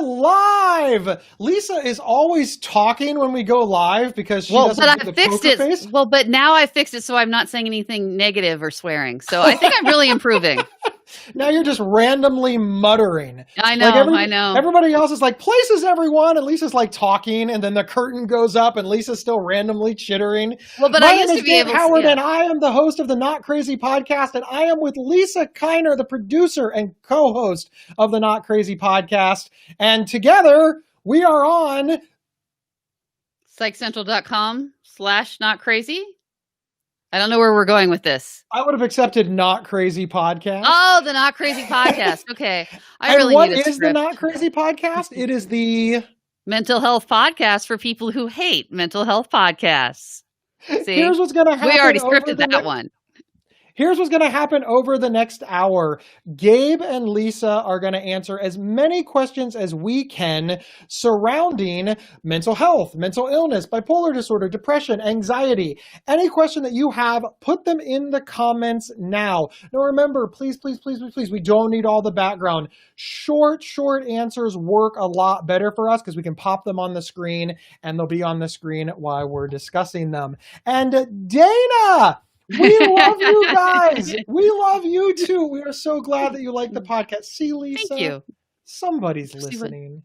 Live. Lisa is always talking when we go live because she doesn't do the poker face. Well, but now I fixed it so I'm not saying anything negative or swearing. So I think I'm really improving. Now you're just randomly muttering. I know, I know. Everybody else is like, places everyone, and Lisa's like talking, and then the curtain goes up, and Lisa's still randomly chittering. Well, but My I used name to is be Dave able Howard, to. and I am the host of the Not Crazy podcast, and I am with Lisa Kiner, the producer and co-host of the Not Crazy podcast. And together, we are on psychcentral.com/notcrazy. I don't know where we're going with this. I would have accepted Not Crazy podcast. Oh, the Not Crazy podcast. Okay. What is the Not Crazy podcast? It is the mental health podcast for people who hate mental health podcasts. See? Here's what's going to happen. We already scripted that one. Here's what's going to happen over the next hour. Gabe and Lisa are going to answer as many questions as we can surrounding mental health, mental illness, bipolar disorder, depression, anxiety. Any question that you have, put them in the comments now. Now remember, please, we don't need all the background. Short answers work a lot better for us because we can pop them on the screen and they'll be on the screen while we're discussing them. And Dana! We love you guys. We love you too. We are so glad that you like the podcast. See, Lisa, thank you. Somebody's listening.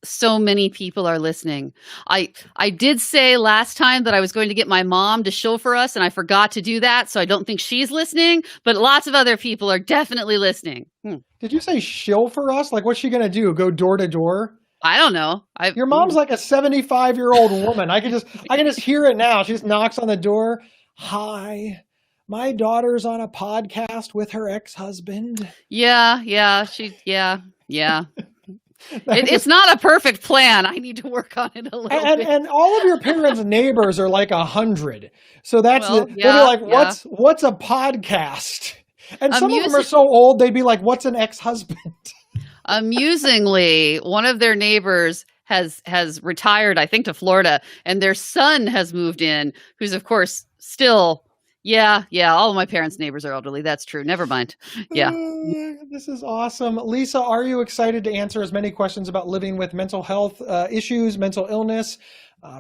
So many people are listening. I did say last time that I was going to get my mom to chauffeur us, and I forgot to do that. So I don't think she's listening, but lots of other people are definitely listening. Did you say chauffeur us? Like, what's she going to do? Go door to door? I don't know. Your mom's like a 75-year-old woman. I can just hear it now. She just knocks on the door. Hi, my daughter's on a podcast with her ex-husband. Yeah. It's not a perfect plan. I need to work on it a little bit. And all of your parents' neighbors are like 100. So they'll be like, what's a podcast? And some of them are so old, they'd be like, what's an ex-husband? Amusingly, one of their neighbors has retired, I think, to Florida, and their son has moved in, who's of course still, all of my parents' neighbors are elderly. That's true. Never mind. Yeah. This is awesome. Lisa, are you excited to answer as many questions about living with mental health issues, mental illness,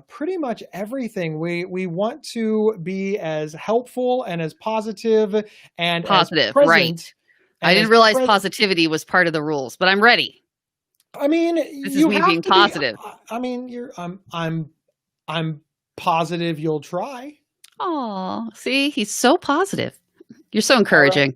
pretty much everything? We want to be as helpful and as positive and positive, as present. Right. I didn't realize positivity was part of the rules, but I'm ready. I mean, this is me being positive. I'm positive you'll try. Oh, see, he's so positive. You're so encouraging.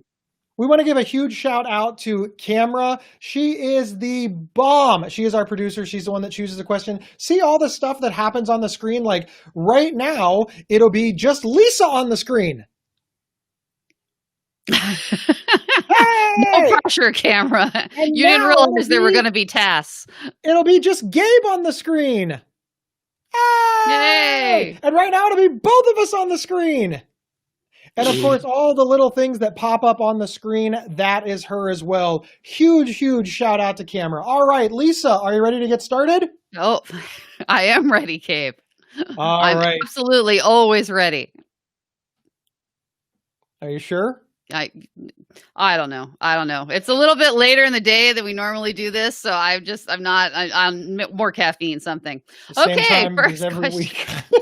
We want to give a huge shout out to Camera. She is the bomb. She is our producer. She's the one that chooses the question. See all the stuff that happens on the screen? Like right now, it'll be just Lisa on the screen. Hey! No pressure, Camera. You didn't realize there were going to be tasks. It'll be just Gabe on the screen. Yay! And right now it'll be both of us on the screen. And of course, all the little things that pop up on the screen, that is her as well. Huge shout out to Camera. All right, Lisa, are you ready to get started? Oh, I am ready, Gabe. I'm absolutely always ready. Are you sure? I don't know. It's a little bit later in the day than we normally do this, so I'm more caffeine something. Same okay, time first every question. week. No,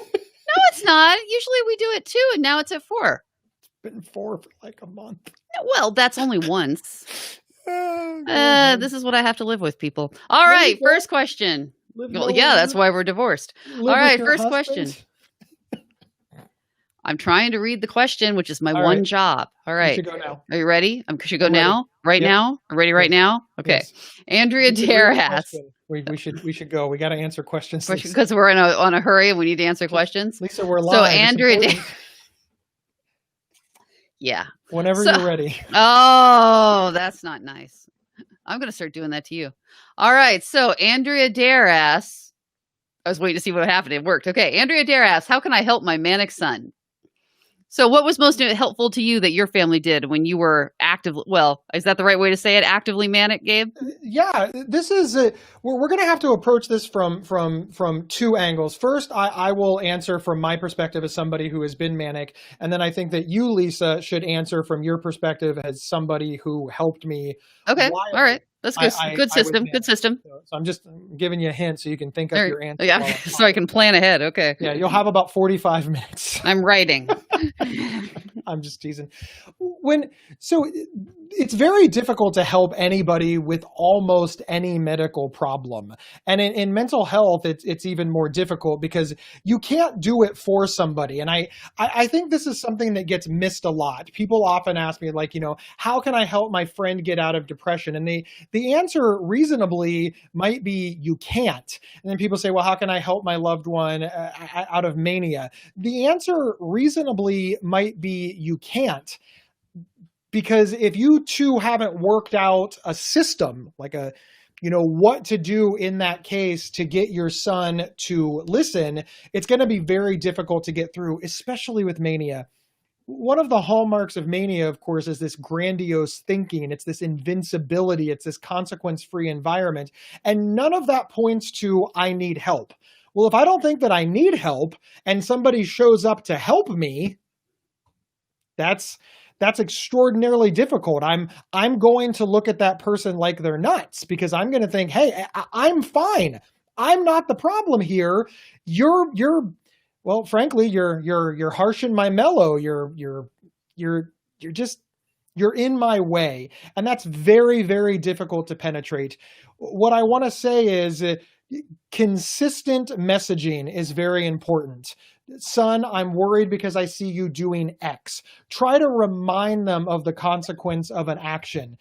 it's not. Usually we do it 2, and now it's at 4. It's been 4 for like a month. Well, that's only once. This is what I have to live with, people. All right, first question. Well, yeah, that's why we're divorced. All right, first question. I'm trying to read the question, which is my one job. All right. You should go now. Are you ready? Should go now? Right now? Ready right now? Okay. Yes. Andrea Dare asks. We should go. We got to answer questions. Because we're on a hurry and we need to answer questions. Lisa, we're live. So Andrea Dare. Yeah. Whenever you're ready. Oh, that's not nice. I'm going to start doing that to you. All right. So Andrea Dare asks. I was waiting to see what happened. It worked. Okay. Andrea Dare asks, how can I help my manic son? So what was most helpful to you that your family did when you were actively, well, is that the right way to say it? Actively manic, Gabe? Yeah, this is, we're going to have to approach this from 2 angles. First, I will answer from my perspective as somebody who has been manic. And then I think that you, Lisa, should answer from your perspective as somebody who helped me. Okay, all right. That's good. Good I would system. Good manage. system. So I'm just giving you a hint so you can think up There, your answer yeah, while I'm so I talking. can plan ahead. Okay. Yeah, you'll have about 45 minutes. I'm writing. I'm just teasing. When so it's very difficult to help anybody with almost any medical problem. And in mental health, it's even more difficult because you can't do it for somebody. And I think this is something that gets missed a lot. People often ask me, like, how can I help my friend get out of depression? And the answer reasonably might be you can't. And then people say, well, how can I help my loved one out of mania? The answer reasonably might be you can't. Because if you two haven't worked out a system, like what to do in that case to get your son to listen, it's going to be very difficult to get through, especially with mania. One of the hallmarks of mania, of course, is this grandiose thinking. It's this invincibility. It's this consequence-free environment. And none of that points to, I need help. Well, if I don't think that I need help and somebody shows up to help me, that's extraordinarily difficult. I'm going to look at that person like they're nuts because I'm going to think, hey, I'm fine. I'm not the problem here. Well, frankly, you're harshing my mellow. You're in my way. And that's very, very difficult to penetrate. What I want to say is consistent messaging is very important. Son, I'm worried because I see you doing X. Try to remind them of the consequence of an action.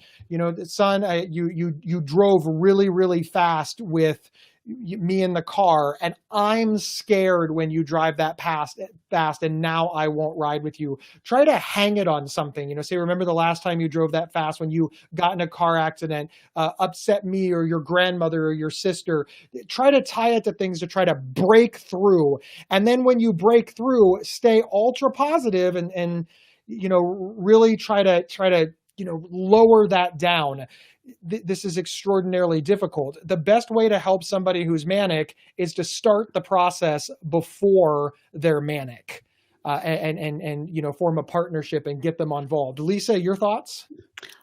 Son, you drove really, really fast with me in the car, and I'm scared when you drive that fast, and now I won't ride with you. Try to hang it on something. Say, remember the last time you drove that fast when you got in a car accident, upset me or your grandmother or your sister. Try to tie it to things to try to break through. And then when you break through, stay ultra positive and really try to lower that down. This is extraordinarily difficult. The best way to help somebody who's manic is to start the process before they're manic, and form a partnership and get them involved. Lisa, your thoughts?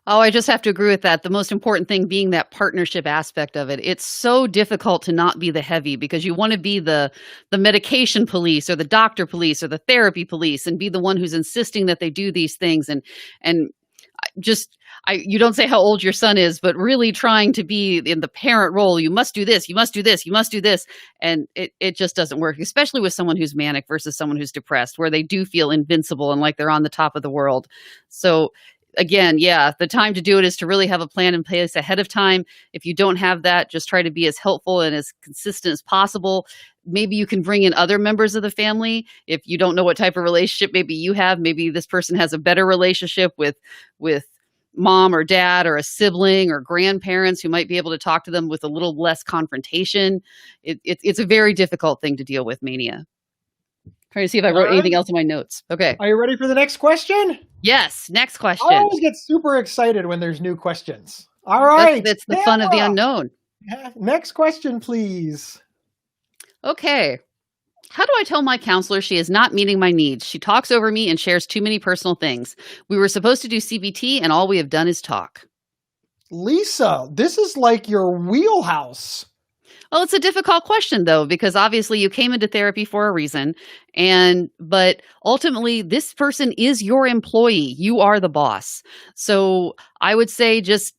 Oh, I just have to agree with that. The most important thing being that partnership aspect of it. It's so difficult to not be the heavy because you want to be the medication police or the doctor police or the therapy police and be the one who's insisting that they do these things and just you don't say how old your son is, but really trying to be in the parent role. You must do this, you must do this, you must do this. And it just doesn't work, especially with someone who's manic versus someone who's depressed, where they do feel invincible and like they're on the top of the world. So again, yeah, the time to do it is to really have a plan in place ahead of time. If you don't have that, just try to be as helpful and as consistent as possible. Maybe you can bring in other members of the family. If you don't know what type of relationship maybe you have, maybe this person has a better relationship with mom or dad or a sibling or grandparents who might be able to talk to them with a little less confrontation. It's a very difficult thing to deal with, mania. Trying to see if I wrote anything else in my notes. Okay. Are you ready for the next question? Yes. Next question. I always get super excited when there's new questions. All right. That's the fun of the unknown. Next question, please. Okay. How do I tell my counselor she is not meeting my needs? She talks over me and shares too many personal things. We were supposed to do CBT and all we have done is talk. Lisa, this is like your wheelhouse. Well, it's a difficult question, though, because obviously you came into therapy for a reason. But ultimately, this person is your employee. You are the boss. So I would say just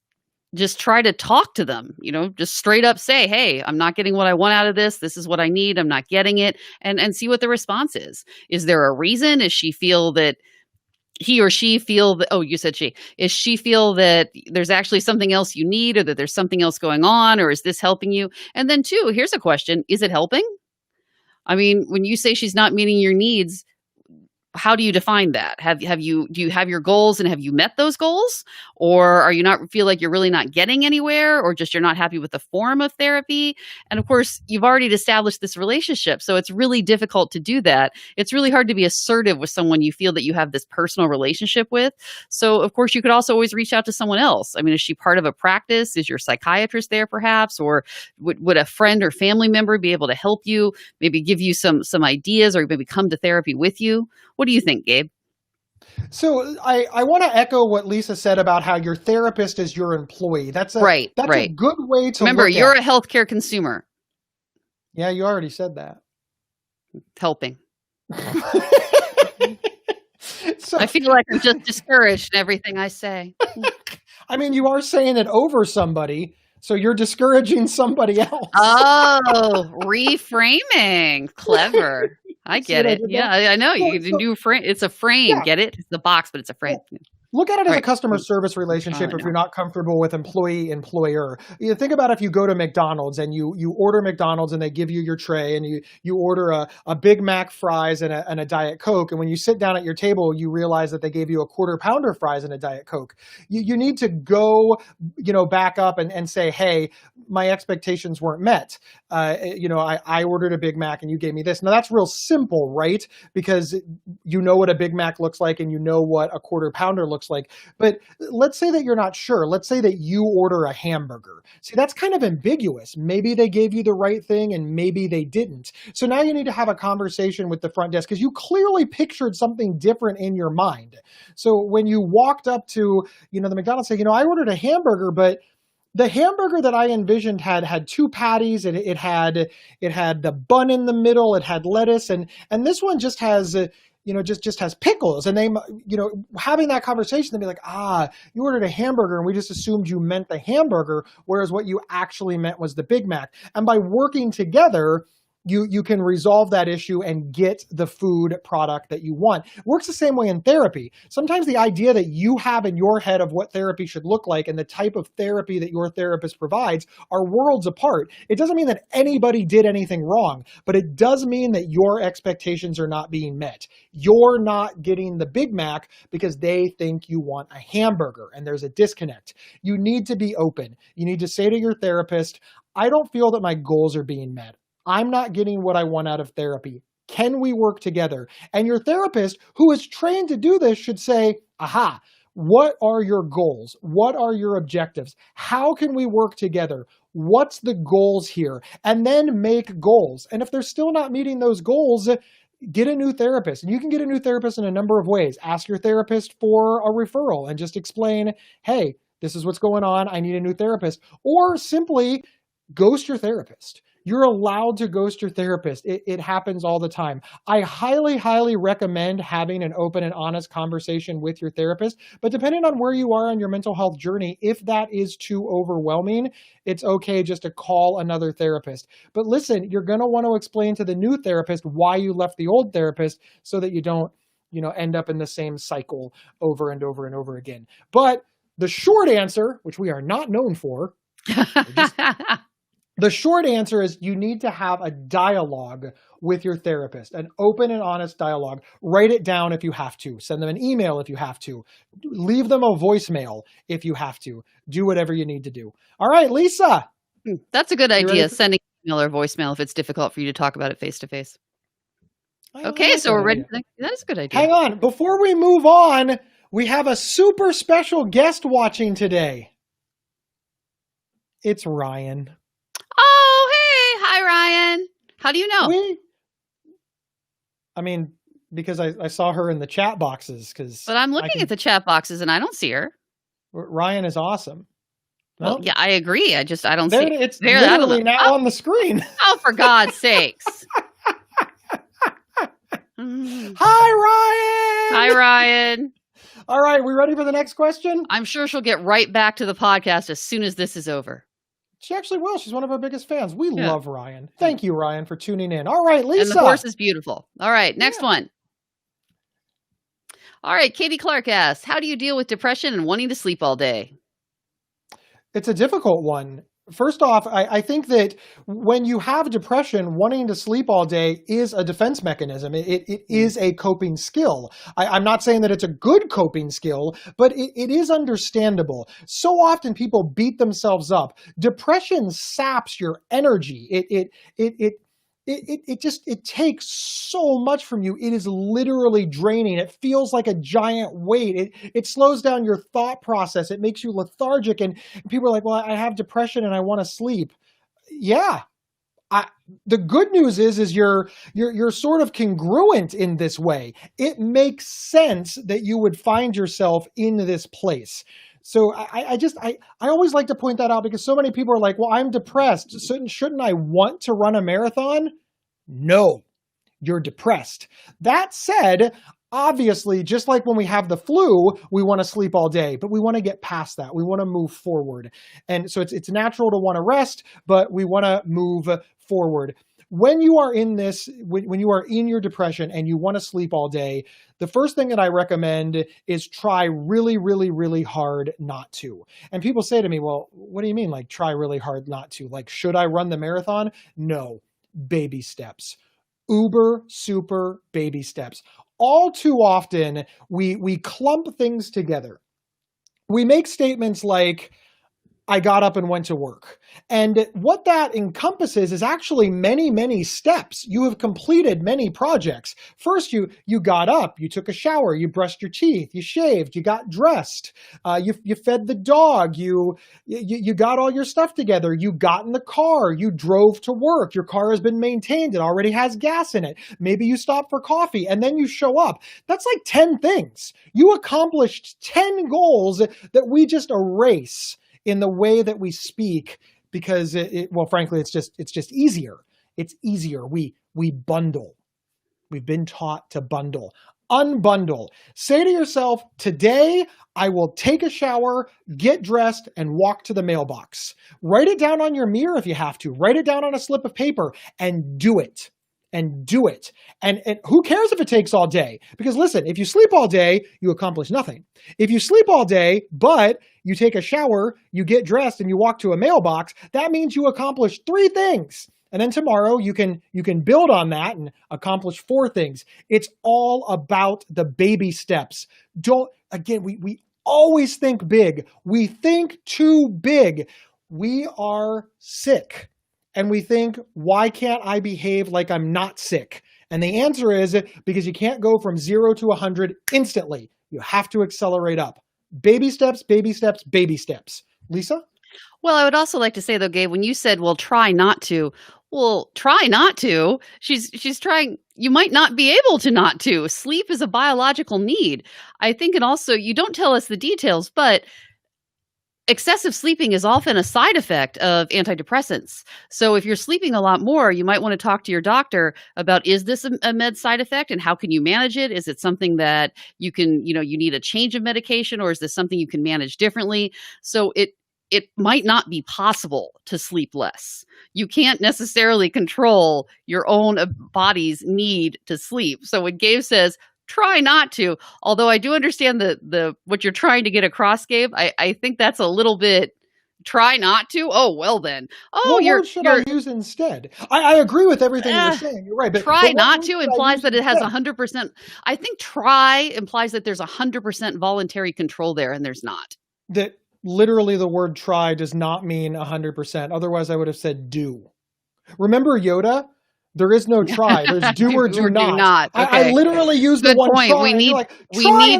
try to talk to them, just straight up say, hey, I'm not getting what I want out of this. This is what I need. I'm not getting it. And see what the response is. Is there a reason? Does she feel that he or she feel that, oh, you said she, is she feel that there's actually something else you need or that there's something else going on, or is this helping you? And then two, here's a question. Is it helping? I mean, when you say she's not meeting your needs, how do you define that? Do you have your goals and have you met those goals? Or are you not feel like you're really not getting anywhere, or just you're not happy with the form of therapy? And of course, you've already established this relationship. So it's really difficult to do that. It's really hard to be assertive with someone you feel that you have this personal relationship with. So of course, you could also always reach out to someone else. I mean, is she part of a practice? Is your psychiatrist there perhaps? Or would a friend or family member be able to help you, maybe give you some ideas, or maybe come to therapy with you? What do you think, Gabe? So I want to echo what Lisa said about how your therapist is your employee. That's a Right. good way to Remember, look you're at a healthcare consumer. Yeah, you already said that. Helping. So, I feel like I'm just discouraged in everything I say. I mean, you are saying it over somebody, so you're discouraging somebody else. Oh, reframing. Clever. I See what get I it. did Yeah, there? I know. So, You can do frame. It's a frame. yeah, Get it? It's the box, but it's a yeah. frame. Look at it as a Right. customer service relationship I if know. you're not comfortable with employee-employer. You think about if you go to McDonald's and you order McDonald's and they give you your tray and you order a Big Mac fries and a Diet Coke, and when you sit down at your table, you realize that they gave you a quarter pounder fries and a Diet Coke. You need to go, back up and say, hey, my expectations weren't met. I ordered a Big Mac and you gave me this. Now that's real simple, right? Because you know what a Big Mac looks like and you know what a quarter pounder looks like. But let's say that you're not sure. Let's say that you order a hamburger. See, that's kind of ambiguous. Maybe they gave you the right thing and maybe they didn't. So now you need to have a conversation with the front desk because you clearly pictured something different in your mind. So when you walked up to, the McDonald's, say, I ordered a hamburger, but the hamburger that I envisioned had two patties and it had the bun in the middle, it had lettuce, and this one just has just has pickles. And they, having that conversation, they'd be like, you ordered a hamburger and we just assumed you meant the hamburger, whereas what you actually meant was the Big Mac. And by working together, you can resolve that issue and get the food product that you want. It works the same way in therapy. Sometimes the idea that you have in your head of what therapy should look like and the type of therapy that your therapist provides are worlds apart. It doesn't mean that anybody did anything wrong, but it does mean that your expectations are not being met. You're not getting the Big Mac because they think you want a hamburger, and there's a disconnect. You need to be open. You need to say to your therapist, I don't feel that my goals are being met. I'm not getting what I want out of therapy. Can we work together? And your therapist, who is trained to do this, should say, aha, what are your goals? What are your objectives? How can we work together? What's the goals here? And then make goals. And if they're still not meeting those goals, get a new therapist. And you can get a new therapist in a number of ways. Ask your therapist for a referral and just explain, hey, this is what's going on. I need a new therapist. Or simply ghost your therapist. You're allowed to ghost your therapist. It happens all the time. I highly, highly recommend having an open and honest conversation with your therapist. But depending on where you are on your mental health journey, if that is too overwhelming, it's okay just to call another therapist. But listen, you're going to want to explain to the new therapist why you left the old therapist so that you don't, end up in the same cycle over and over and over again. But the short answer, which we are not known for, the short answer is you need to have a dialogue with your therapist, an open and honest dialogue. Write it down if you have to. Send them an email if you have to. Leave them a voicemail if you have to. Do whatever you need to do. All right, Lisa. That's a good idea, sending email or voicemail if it's difficult for you to talk about it face to face. Okay, so we're ready. That is a good idea. Hang on. Before we move on, we have a super special guest watching today. It's Ryan. Oh, hey. Hi, Ryan. How do you know? Because I saw her in the chat boxes. But I'm looking at the chat boxes and I don't see her. Ryan is awesome. Well, yeah, I agree. I don't see it. It's literally now on the screen. Oh, for God's sakes. Hi, Ryan. Hi, Ryan. All right, we ready for the next question? I'm sure she'll get right back to the podcast as soon as this is over. She actually will. She's one of our biggest fans. We love Ryan. Thank you, Ryan, for tuning in. All right, Lisa. And the horse is beautiful. All right, next one. All right, Katie Clark asks, how do you deal with depression and wanting to sleep all day? It's a difficult one. First off, I think that when you have depression, wanting to sleep all day is a defense mechanism. It is a coping skill. I'm not saying that it's a good coping skill, but it is understandable. So often people beat themselves up. Depression saps your energy. It takes so much from you. It is literally draining. It feels like a giant weight. It slows down your thought process. It makes you lethargic. And people are like, well, I have depression and I want to sleep. Yeah, The good news is you're sort of congruent in this way. It makes sense that you would find yourself in this place. So I always like to point that out because so many people are like, well, I'm depressed. Shouldn't I want to run a marathon? No, you're depressed. That said, obviously, just like when we have the flu, we want to sleep all day, but we want to get past that. We want to move forward. And so it's natural to want to rest, but we want to move forward. When you are in this, when you are in your depression and you want to sleep all day, the first thing that I recommend is try really, really, really hard not to. And people say to me, well, what do you mean, like try really hard not to? Like, should I run the marathon? No, baby steps. Uber, super baby steps. All too often, we clump things together. We make statements like, I got up and went to work. And what that encompasses is actually many, many steps. You have completed many projects. First, you got up, you took a shower, you brushed your teeth, you shaved, you got dressed, you fed the dog, you got all your stuff together, you got in the car, you drove to work, your car has been maintained, it already has gas in it. Maybe you stopped for coffee and then you show up. That's like 10 things. You accomplished 10 goals that we just erase in the way that we speak, because well, frankly, it's just easier. It's easier. We bundle. We've been taught to bundle. Unbundle. Say to yourself, today I will take a shower, get dressed, and walk to the mailbox. Write it down on your mirror if you have to. Write it down on a slip of paper and do it. And do it. And who cares if it takes all day? Because listen, if you sleep all day, you accomplish nothing. If you sleep all day, but you take a shower, you get dressed, and you walk to a mailbox, that means you accomplish 3 things. And then tomorrow you can build on that and accomplish 4 things. It's all about the baby steps. We always think big. We think too big. We are sick. And we think, why can't I behave like I'm not sick? And the answer is because you can't go from 0 to 100 instantly. You have to accelerate up. Baby steps, baby steps, baby steps. Lisa? Well, I would also like to say, though, Gabe, when you said, well, try not to. Well, try not to. She's trying. You might not be able to not to. Sleep is a biological need. I think, and also, you don't tell us the details, but excessive sleeping is often a side effect of antidepressants. So if you're sleeping a lot more, you might want to talk to your doctor about, is this a med side effect and how can you manage it? Is it something that you can, you need a change of medication, or is this something you can manage differently? So it might not be possible to sleep less. You can't necessarily control your own body's need to sleep. So when Gabe says, try not to, although I do understand the what you're trying to get across, Gabe, I think that's a little bit, try not to. Oh, well then. Oh, what word should I use instead? I agree with everything you're saying. You're right. But try not to implies that it has 100%. I think try implies that there's 100% voluntary control there, and there's not. That literally the word try does not mean 100%. Otherwise, I would have said do. Remember Yoda? There is no try. There's do or do not. Okay. I literally use the one point. Try. We need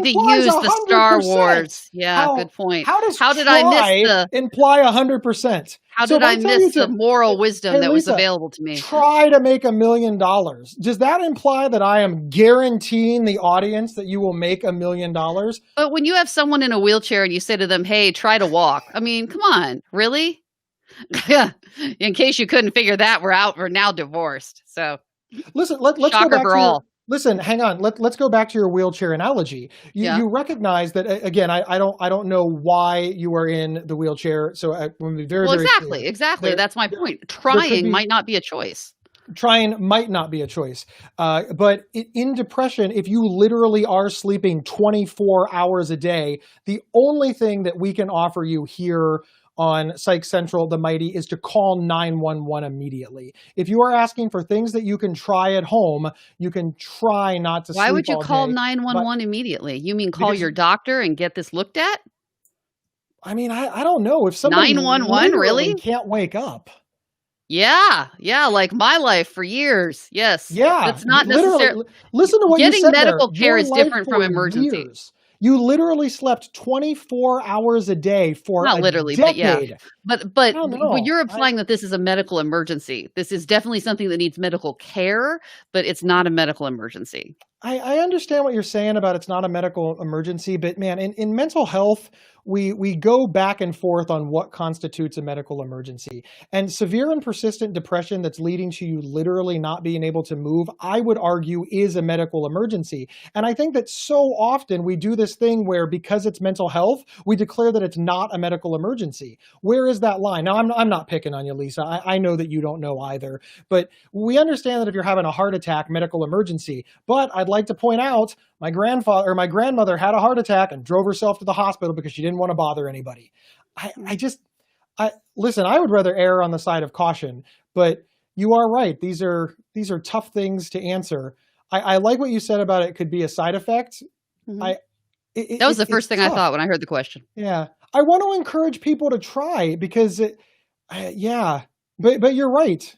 to use 100%. The Star Wars. Yeah, good point. How did I miss imply 100%? How did I miss the moral wisdom that was available to me? Try to make $1 million. Does that imply that I am guaranteeing the audience that you will make $1 million? But when you have someone in a wheelchair and you say to them, hey, try to walk. I mean, come on, really? Yeah. In case you couldn't figure that, we're now divorced. So listen, let's go back to listen, hang on. Let's go back to your wheelchair analogy. You recognize that, again, I don't know why you are in the wheelchair. So I want to be very, very clear. Exactly. That's my point. Trying might not be a choice. Trying might not be a choice. But in depression, if you literally are sleeping 24 hours a day, the only thing that we can offer you here on Psych Central, the Mighty, is to call 911 immediately. If you are asking for things that you can try at home, you can try not to sleep all day. Why would you call 911 immediately? You mean call your doctor and get this looked at? I mean, I don't know. If somebody 911 really can't wake up. Yeah, like my life for years. Yes. Yeah. It's not necessarily. Listen to what you said. Getting medical care is different from emergency. Years. You literally slept 24 hours a day for not a literally, decade. But yeah. But don't but know. you're implying that this is a medical emergency. This is definitely something that needs medical care, but it's not a medical emergency. I understand what you're saying about it's not a medical emergency, but man, in mental health, we go back and forth on what constitutes a medical emergency. And severe and persistent depression that's leading to you literally not being able to move, I would argue is a medical emergency. And I think that so often we do this thing where because it's mental health, we declare that it's not a medical emergency. Where is that line? Now, I'm not picking on you, Lisa. I know that you don't know either, but we understand that if you're having a heart attack, medical emergency. But I'd like to point out my grandmother had a heart attack and drove herself to the hospital because she didn't want to bother anybody. I listen, I would rather err on the side of caution, but you are right. These are tough things to answer. I like what you said about it could be a side effect. Mhm. I That was the it's first thing I tough. thought when I heard the question. Yeah. I want to encourage people to try because yeah, but you're right.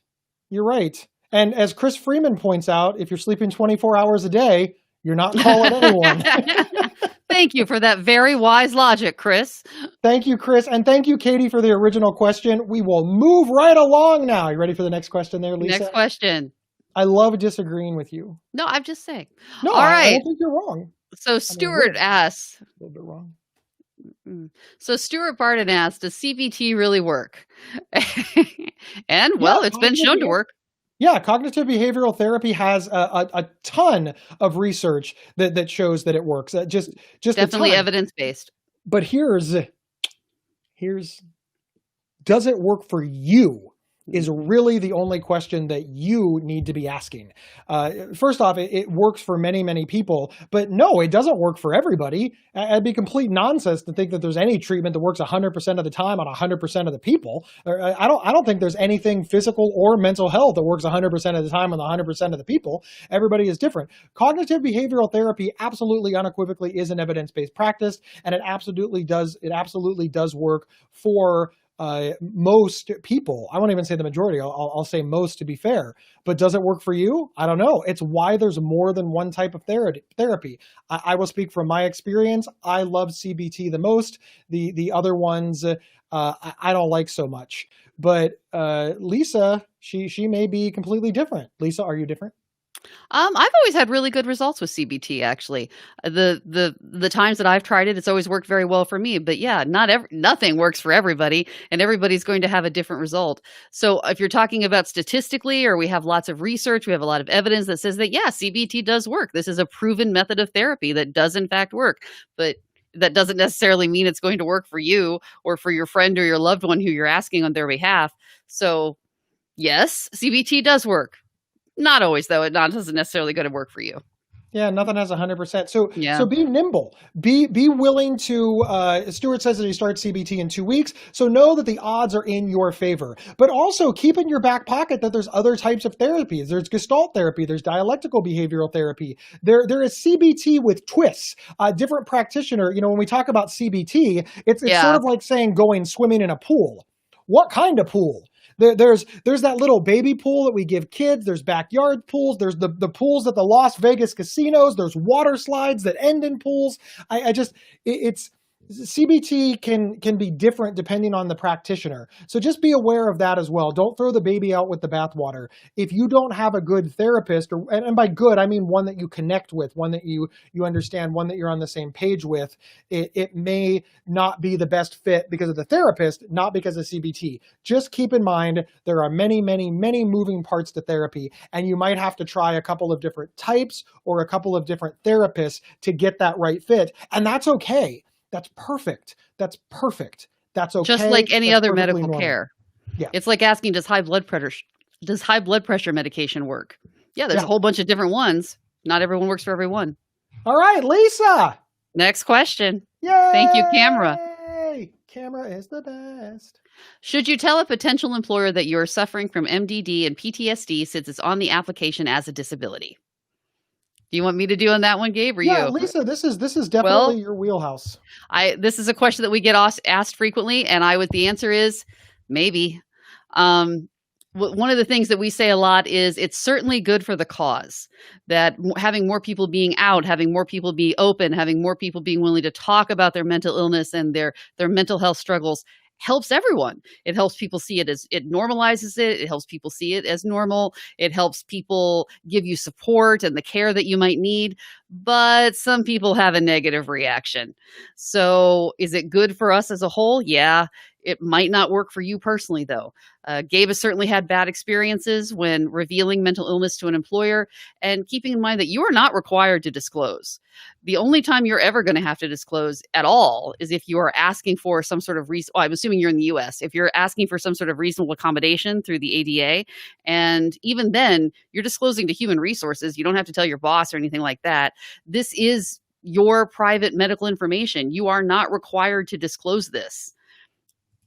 You're right. And as Chris Freeman points out, if you're sleeping 24 hours a day, you're not calling anyone. Thank you for that very wise logic, Chris. Thank you, Chris. And thank you, Katie, for the original question. We will move right along now. You ready for the next question there, Lisa? Next question. I love disagreeing with you. No, I'm just saying. No, All I right. don't think you're wrong. So I mean, Stuart asks, a little bit wrong. so Stuart Barton asks, does CBT really work? And well, it's been shown to work. Yeah, cognitive behavioral therapy has a ton of research that shows that it works. Just Definitely evidence-based. But here's does it work for you? Is really the only question that you need to be asking. First off, it works for many, many people, but no, it doesn't work for everybody. It'd be complete nonsense to think that there's any treatment that works 100% of the time on 100% of the people. I don't think there's anything physical or mental health that works 100% of the time on 100% of the people. Everybody is different. Cognitive behavioral therapy absolutely unequivocally is an evidence-based practice, and it absolutely does work for most people. I won't even say the majority. I'll say most to be fair. But does it work for you? I don't know. It's why there's more than one type of therapy. I will speak from my experience. I love CBT the most. The other ones I don't like so much. But Lisa, she may be completely different. Lisa, are you different? I've always had really good results with CBT. Actually, the times that I've tried it, it's always worked very well for me. But yeah, nothing works for everybody, and everybody's going to have a different result. So if you're talking about statistically, or we have lots of research, we have a lot of evidence that says that yeah, CBT does work. This is a proven method of therapy that does in fact work. But that doesn't necessarily mean it's going to work for you or for your friend or your loved one who you're asking on their behalf. So yes, CBT does work. Not always, though. It doesn't necessarily go to work for you. Yeah, nothing has 100%. So Yeah. be nimble. Be willing to. Stuart says that he starts CBT in 2 weeks. So know that the odds are in your favor. But also keep in your back pocket that there's other types of therapies. There's Gestalt therapy. There's dialectical behavioral therapy. There is CBT with twists. Different practitioner. You know, when we talk about CBT, it's sort of like saying going swimming in a pool. What kind of pool? There's that little baby pool that we give kids. There's backyard pools. There's the pools at the Las Vegas casinos. There's water slides that end in pools. It's CBT can be different depending on the practitioner. So just be aware of that as well. Don't throw the baby out with the bathwater. If you don't have a good therapist, and by good, I mean one that you connect with, one that you understand, one that you're on the same page with, it may not be the best fit because of the therapist, not because of CBT. Just keep in mind, there are many, many, many moving parts to therapy, and you might have to try a couple of different types or a couple of different therapists to get that right fit. And that's okay. That's perfect. That's okay. Just like any That's other medical normal. care. Yeah. It's like asking, does high blood pressure medication work? Yeah, there's a whole bunch of different ones. Not everyone works for everyone. All right, Lisa. Next question. Yay! Thank you, Camera. Camera is the best. Should you tell a potential employer that you're suffering from MDD and PTSD since it's on the application as a disability? Do you want me to do on that one, Gabe, or you? Yeah, Lisa, this is definitely your wheelhouse. This is a question that we get asked frequently, and the answer is maybe. One of the things that we say a lot is it's certainly good for the cause, that having more people being out, having more people be open, having more people being willing to talk about their mental illness and their mental health struggles helps everyone. It helps people see it as it normalizes it. It helps people see it as normal. It helps people give you support and the care that you might need. But some people have a negative reaction. So is it good for us as a whole? Yeah. It might not work for you personally, though. Gabe has certainly had bad experiences when revealing mental illness to an employer, and keeping in mind that you are not required to disclose. The only time you're ever going to have to disclose at all is if you are asking for some sort of reason. I'm assuming you're in the US. If you're asking for some sort of reasonable accommodation through the ADA, and even then, you're disclosing to human resources. You don't have to tell your boss or anything like that. This is your private medical information. You are not required to disclose this.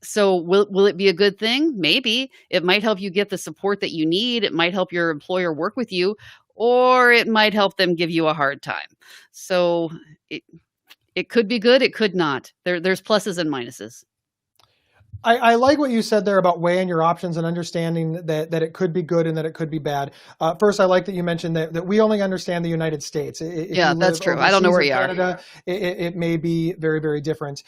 So will it be a good thing? Maybe. It might help you get the support that you need. It might help your employer work with you, or it might help them give you a hard time. So it could be good. It could not. There's pluses and minuses. I like what you said there about weighing your options and understanding that it could be good and that it could be bad. First, I like that you mentioned that we only understand the United States. Yeah, that's true. I don't know where you are. It may be very, very different.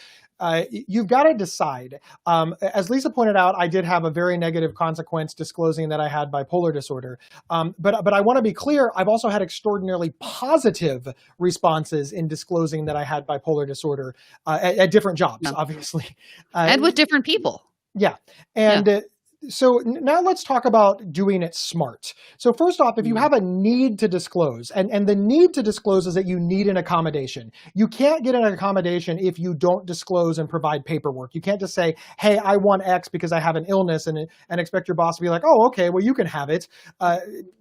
You've got to decide. As Lisa pointed out, I did have a very negative consequence disclosing that I had bipolar disorder. But I want to be clear, I've also had extraordinarily positive responses in disclosing that I had bipolar disorder at different jobs, obviously. And with different people. Yeah. And so now let's talk about doing it smart. So first off, if you have a need to disclose, and the need to disclose is that you need an accommodation. You can't get an accommodation if you don't disclose and provide paperwork. You can't just say, hey, I want X because I have an illness, and expect your boss to be like, oh, okay, well, you can have it,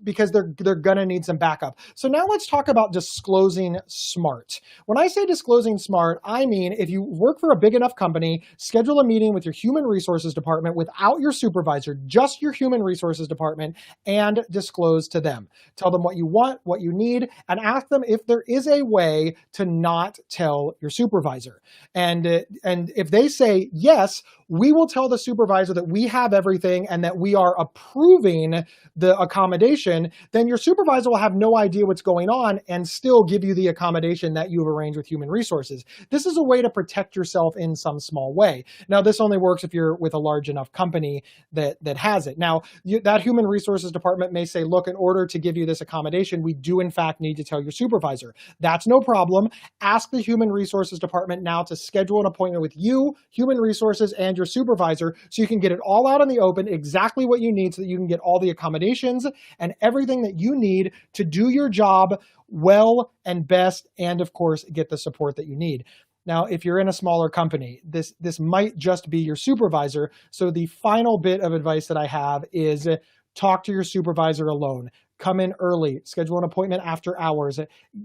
because they're going to need some backup. So now let's talk about disclosing smart. When I say disclosing smart, I mean if you work for a big enough company, schedule a meeting with your human resources department without your supervisor, just your human resources department, and disclose to them. Tell them what you want, what you need, and ask them if there is a way to not tell your supervisor. And if they say yes, we will tell the supervisor that we have everything and that we are approving the accommodation. Then your supervisor will have no idea what's going on and still give you the accommodation that you've arranged with human resources. This is a way to protect yourself in some small way. Now, this only works if you're with a large enough company that has it. Now, that human resources department may say, look, in order to give you this accommodation, we do in fact need to tell your supervisor. That's no problem. Ask the human resources department now to schedule an appointment with you, human resources, and your supervisor so you can get it all out in the open, exactly what you need so that you can get all the accommodations and everything that you need to do your job well and best, and of course, get the support that you need. Now, if you're in a smaller company, this might just be your supervisor. So the final bit of advice that I have is talk to your supervisor alone. Come in early, schedule an appointment after hours.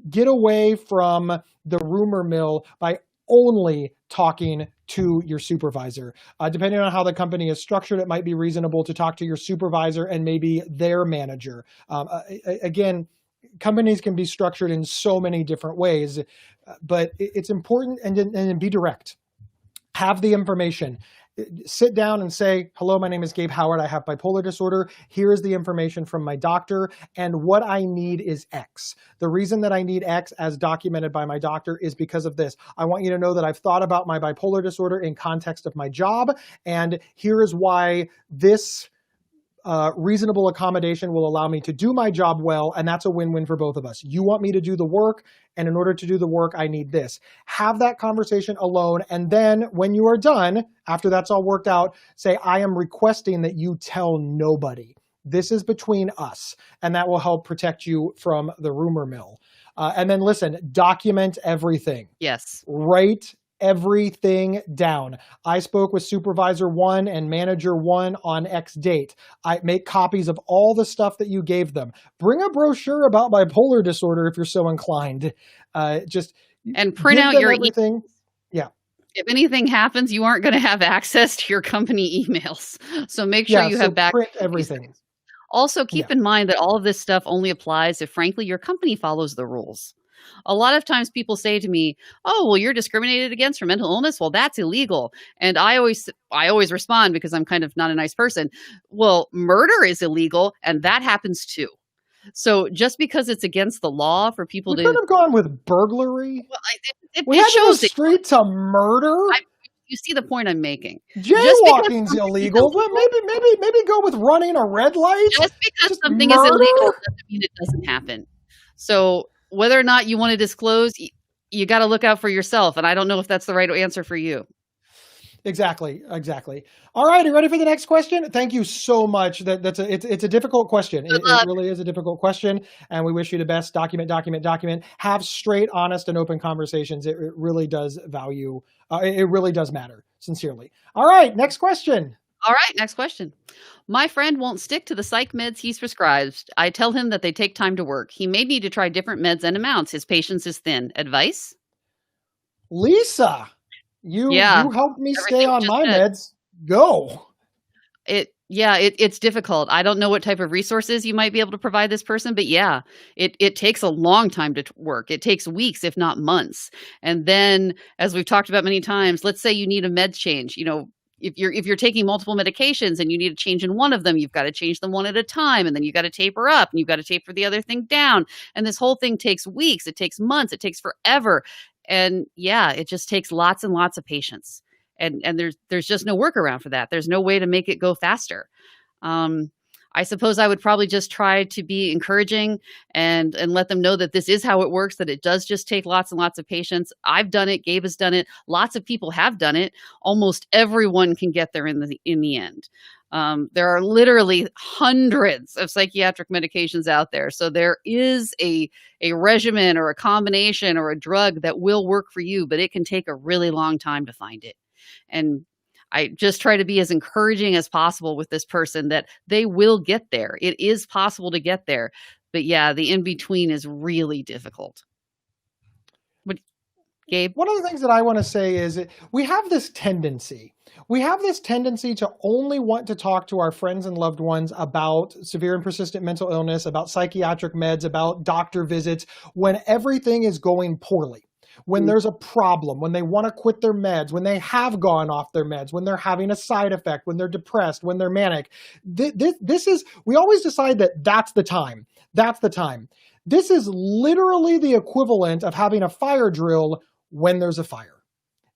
Get away from the rumor mill by only talking to your supervisor. Depending on how the company is structured, it might be reasonable to talk to your supervisor and maybe their manager. Again, companies can be structured in so many different ways, but it's important and be direct. Have the information. Sit down and say, hello, my name is Gabe Howard. I have bipolar disorder. Here is the information from my doctor, and what I need is X. The reason that I need X, as documented by my doctor, is because of this. I want you to know that I've thought about my bipolar disorder in context of my job, and here is why this reasonable accommodation will allow me to do my job well, and that's a win-win for both of us. You want me to do the work, and in order to do the work, I need this. Have that conversation alone, and then when you are done, after that's all worked out, say, I am requesting that you tell nobody. This is between us, and that will help protect you from the rumor mill. And then listen, document everything. Yes. Write everything down. I spoke with supervisor 1 and manager 1 on X date. I make copies of all the stuff that you gave them. Bring a brochure about bipolar disorder if you're so inclined. And print out your everything. Yeah. If anything happens, you aren't going to have access to your company emails. So make sure you have back. Print everything. Also, keep in mind that all of this stuff only applies if, frankly, your company follows the rules. A lot of times people say to me, oh, well, you're discriminated against for mental illness. Well, that's illegal. And I always respond, because I'm kind of not a nice person. Well, murder is illegal, and that happens too. So just because it's against the law for people to... We could have gone with burglary. Well, we had to go straight to murder? you see the point I'm making. Jaywalking's illegal. Well, maybe go with running a red light. Just because Just something murder? is illegal doesn't mean it doesn't happen. So whether or not you want to disclose, you got to look out for yourself. And I don't know if that's the right answer for you. Exactly. All right, are you ready for the next question? Thank you so much. It's a difficult question. It really is a difficult question, and we wish you the best. Document. Have straight, honest, and open conversations. It really does value. It really does matter. Sincerely. All right, next question. All right, next question. My friend won't stick to the psych meds he's prescribed. I tell him that they take time to work. He may need to try different meds and amounts. His patience is thin. Advice? Lisa, you helped me stay on my meds. Go. It's difficult. I don't know what type of resources you might be able to provide this person, but yeah, it takes a long time to work. It takes weeks, if not months. And then, as we've talked about many times, let's say you need a med change. If you're taking multiple medications and you need a change in one of them, you've got to change them one at a time, and then you got to taper up, and you've got to taper the other thing down. And this whole thing takes weeks, it takes months, it takes forever. And yeah, it just takes lots and lots of patience. And there's just no workaround for that. There's no way to make it go faster. I suppose I would probably just try to be encouraging and let them know that this is how it works, that it does just take lots and lots of patience. I've done it. Gabe has done it. Lots of people have done it. Almost everyone can get there in the end. There are literally hundreds of psychiatric medications out there. So there is a regimen or a combination or a drug that will work for you, but it can take a really long time to find it. And I just try to be as encouraging as possible with this person that they will get there. It is possible to get there. But yeah, the in-between is really difficult. But Gabe? One of the things that I want to say is we have this tendency. To only want to talk to our friends and loved ones about severe and persistent mental illness, about psychiatric meds, about doctor visits, when everything is going poorly. When there's a problem, when they want to quit their meds, when they have gone off their meds, when they're having a side effect, when they're depressed, when they're manic. We always decide that that's the time. This is literally the equivalent of having a fire drill when there's a fire.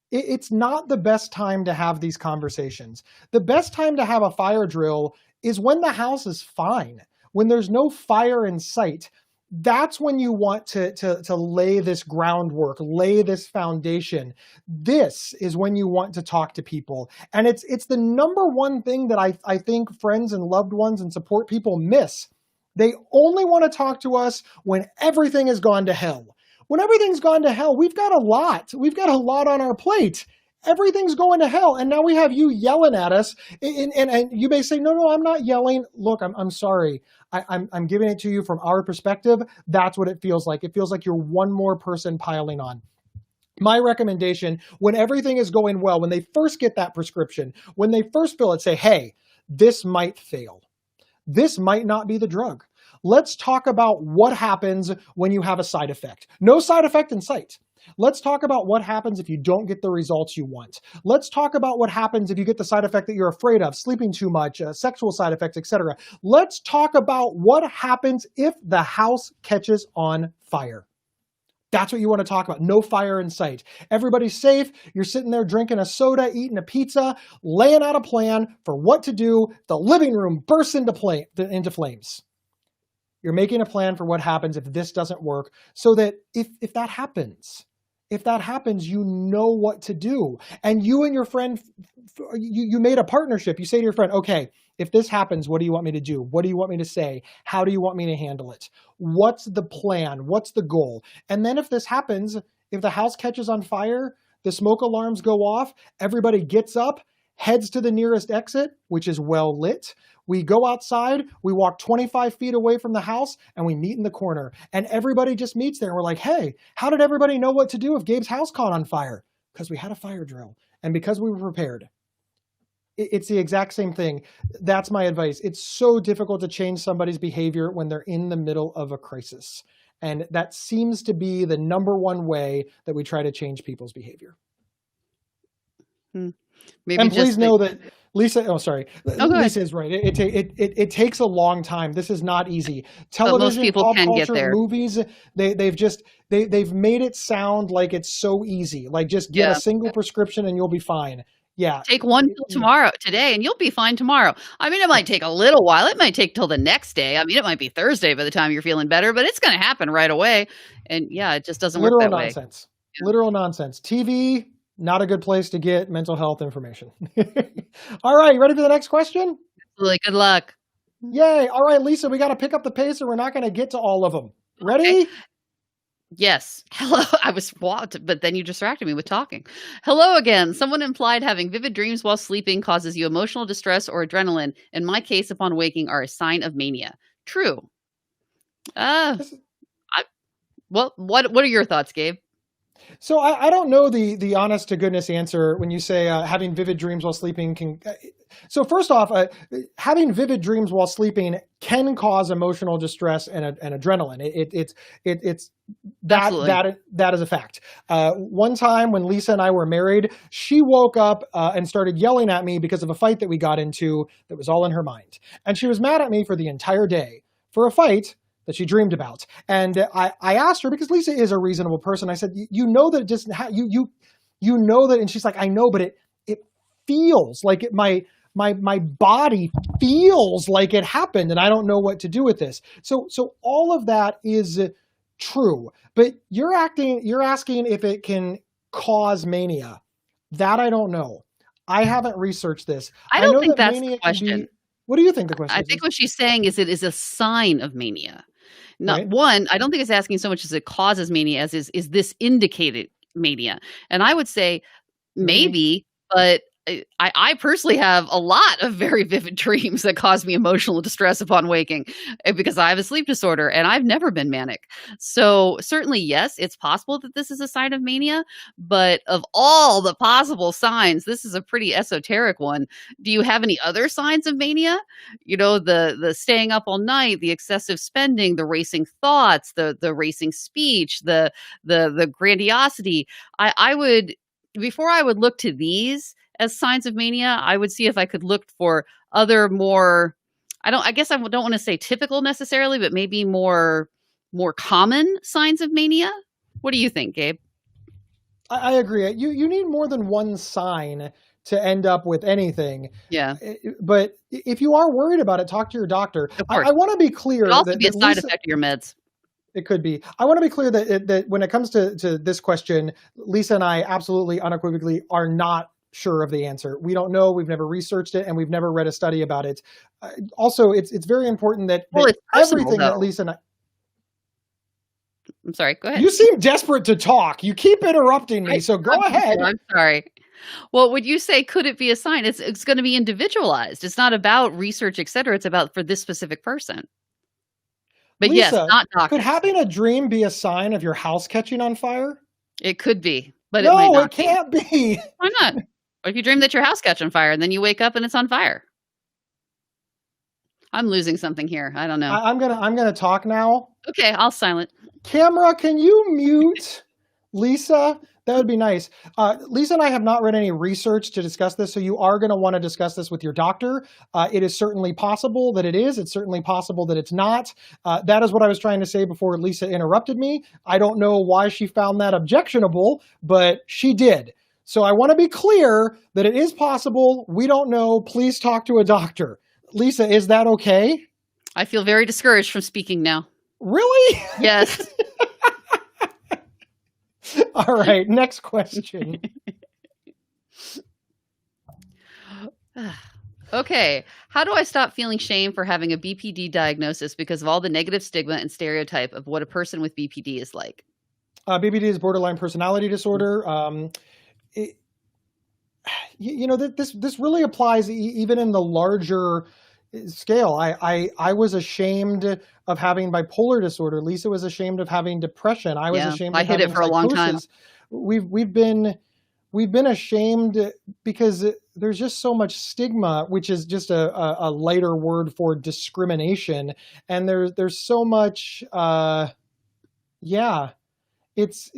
It's not the best time to have these conversations. The best time to have a fire drill is when the house is fine, when there's no fire in sight. That's when you want to lay this groundwork, lay this foundation. This is when you want to talk to people. And it's the number one thing that I think friends and loved ones and support people miss. They only want to talk to us when everything has gone to hell. When everything's gone to hell, we've got a lot. We've got a lot on our plate. Everything's going to hell. And now we have you yelling at us. And you may say, no, I'm not yelling. Look, I'm sorry. I'm giving it to you from our perspective. That's what it feels like. It feels like you're one more person piling on. My recommendation, when everything is going well, when they first get that prescription, when they first fill it, say, hey, this might fail. This might not be the drug. Let's talk about what happens when you have a side effect. No side effect in sight. Let's talk about what happens if you don't get the results you want. Let's talk about what happens if you get the side effect that you're afraid of, sleeping too much, sexual side effects, etc. Let's talk about what happens if the house catches on fire. That's what you want to talk about. No fire in sight. Everybody's safe. You're sitting there drinking a soda, eating a pizza, laying out a plan for what to do. The living room bursts into flames. You're making a plan for what happens if this doesn't work, so that if that happens, you know what to do. And you and your friend, you made a partnership. You say to your friend, okay, if this happens, what do you want me to do? What do you want me to say? How do you want me to handle it? What's the plan? What's the goal? And then if this happens, if the house catches on fire, the smoke alarms go off, everybody gets up, heads to the nearest exit, which is well lit. We go outside, we walk 25 feet away from the house, and we meet in the corner. And everybody just meets there. And we're like, hey, how did everybody know what to do if Gabe's house caught on fire? Because we had a fire drill and because we were prepared. It's the exact same thing. That's my advice. It's so difficult to change somebody's behavior when they're in the middle of a crisis. And that seems to be the number one way that we try to change people's behavior. Maybe And just please the know that Lisa, oh, sorry. Oh, go ahead. Lisa is right. It takes a long time. This is not easy. But most Television, people pop can get culture, there. movies, they've made it sound like it's so easy. Like just get a Yeah. single prescription and you'll be fine. Yeah. Take one pill today, and you'll be fine tomorrow. I mean, it might take a little while. It might take till the next day. I mean, it might be Thursday by the time you're feeling better, but it's gonna happen right away. And yeah, it just doesn't work Literal that way. nonsense. Literal nonsense. TV, not a good place to get mental health information. All right, you ready for the next question? Absolutely. Good luck. Yay. All right, Lisa, we got to pick up the pace or we're not going to get to all of them. Ready? Okay. Yes. Hello. I was what? But then you distracted me with talking. Hello again. Someone implied having vivid dreams while sleeping causes you emotional distress or adrenaline. In my case, upon waking, are a sign of mania. True. Uh, This- well, what are your thoughts, Gabe? So I don't know the honest to goodness answer when you say having vivid dreams while sleeping can. So first off, having vivid dreams while sleeping can cause emotional distress and adrenaline. It's Absolutely. that is a fact. One time when Lisa and I were married, she woke up and started yelling at me because of a fight that we got into that was all in her mind, and she was mad at me for the entire day for a fight that she dreamed about. And I asked her, because Lisa is a reasonable person, I said, you know that it just, you know that, and she's like, I know, but it feels like my body feels like it happened and I don't know what to do with this. So all of that is true, but you're asking if it can cause mania. That I don't know. I haven't researched this. I I don't know think that that's the mania can question. be, what do you think the question I is? think what she's saying is it is a sign of mania. Not Right? one, I don't think it's asking so much as it causes mania as is this indicated mania? And I would say Maybe. maybe, but I personally have a lot of very vivid dreams that cause me emotional distress upon waking because I have a sleep disorder and I've never been manic. So, certainly, yes, it's possible that this is a sign of mania, but of all the possible signs, this is a pretty esoteric one. Do you have any other signs of mania? You know, the staying up all night, the excessive spending, the racing thoughts, the racing speech, the grandiosity. I would before I would look to these as signs of mania, I would see if I could look for other more I guess I don't want to say typical necessarily, but maybe more common signs of mania. What do you think, Gabe? I agree. You need more than one sign to end up with anything. Yeah, But if you are worried about it, talk to your doctor. of course. I want to be It clear could also that, be a that side Lisa, effect of your meds. it could be. I want to be clear that when it comes to this question, Lisa and I absolutely unequivocally are not sure of the answer. We don't know. We've never researched it, and we've never read a study about it. Also, it's very important Well, that it's personal everything that though. Lisa and I, I'm sorry. Go ahead. you seem desperate to talk. You keep interrupting me, so go ahead. I'm sorry. Well, would you say could it be a sign? It's going to be individualized. It's not about research, et cetera. It's about for this specific person. But yes, Lisa, not could doctors. having a dream be a sign of your house catching on fire? It could be, but it might No, not it be. can't be. Why not? Or if you dream that your house catch on fire and then you wake up and it's on fire. I'm losing something here. I don't know. I'm gonna talk now. Okay, I'll silent. Camera, can you mute Lisa? That would be nice. Lisa and I have not read any research to discuss this, so you are going to want to discuss this with your doctor. It is certainly possible that it is. It's certainly possible that it's not. That is what I was trying to say before Lisa interrupted me. I don't know why she found that objectionable, but she did. So I want to be clear that it is possible. We don't know. Please talk to a doctor. Lisa, is that okay? I feel very discouraged from speaking now. Really? Yes. All right, next question. Okay. How do I stop feeling shame for having a BPD diagnosis because of all the negative stigma and stereotype of what a person with BPD is like? BPD is borderline personality disorder. This really applies even in the larger scale. I was ashamed of having bipolar disorder. Lisa was ashamed of having depression. I was ashamed. I of hid having it for a long time. psychosis. We've been ashamed because there's just so much stigma, which is just a lighter word for discrimination, and there's so much. It's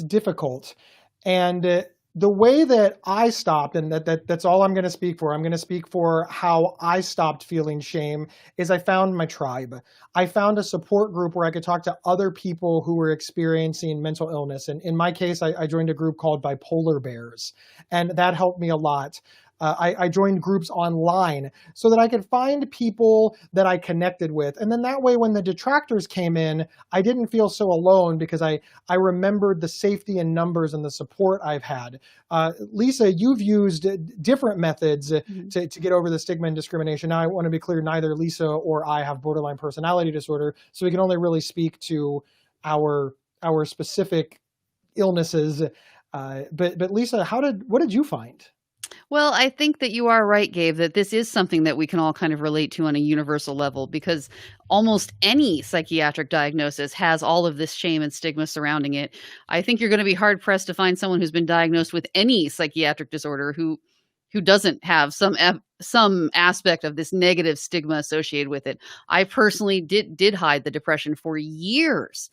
difficult, and the way that I stopped, and that's all I'm going to speak for. I'm going to speak for how I stopped feeling shame. Is I found my tribe. I found a support group where I could talk to other people who were experiencing mental illness. And in my case, I joined a group called Bipolar Bears, and that helped me a lot. I joined groups online so that I could find people that I connected with. And then that way, when the detractors came in, I didn't feel so alone because I remembered the safety in numbers and the support I've had. Lisa, you've used different methods to get over the stigma and discrimination. Now, I want to be clear, neither Lisa or I have borderline personality disorder, so we can only really speak to our specific illnesses. But Lisa, what did you find? Well, I think that you are right, Gabe, that this is something that we can all kind of relate to on a universal level because almost any psychiatric diagnosis has all of this shame and stigma surrounding it. I think you're going to be hard pressed to find someone who's been diagnosed with any psychiatric disorder who doesn't have some aspect of this negative stigma associated with it. I personally did hide the depression for years,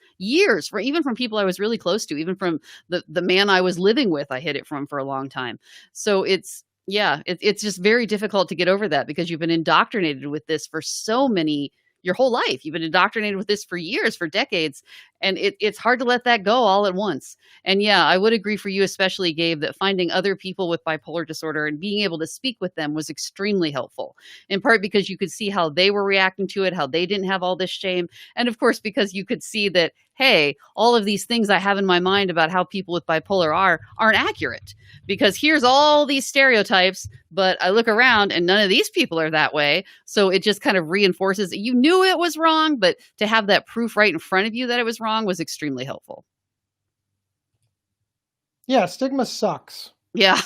for even from people I was really close to, even from the man I was living with, I hid it from for a long time. So it's just very difficult to get over that because you've been indoctrinated with this for your whole life. You've been indoctrinated with this for years, for decades, and it's hard to let that go all at once. And yeah, I would agree for you, especially Gabe, that finding other people with bipolar disorder and being able to speak with them was extremely helpful, in part because you could see how they were reacting to it, how they didn't have all this shame. And of course, because you could see that, hey, all of these things I have in my mind about how people with bipolar aren't accurate because here's all these stereotypes, but I look around and none of these people are that way. So it just kind of reinforces that you knew it was wrong, but to have that proof right in front of you that it was wrong was extremely helpful. Yeah, stigma sucks. Yeah.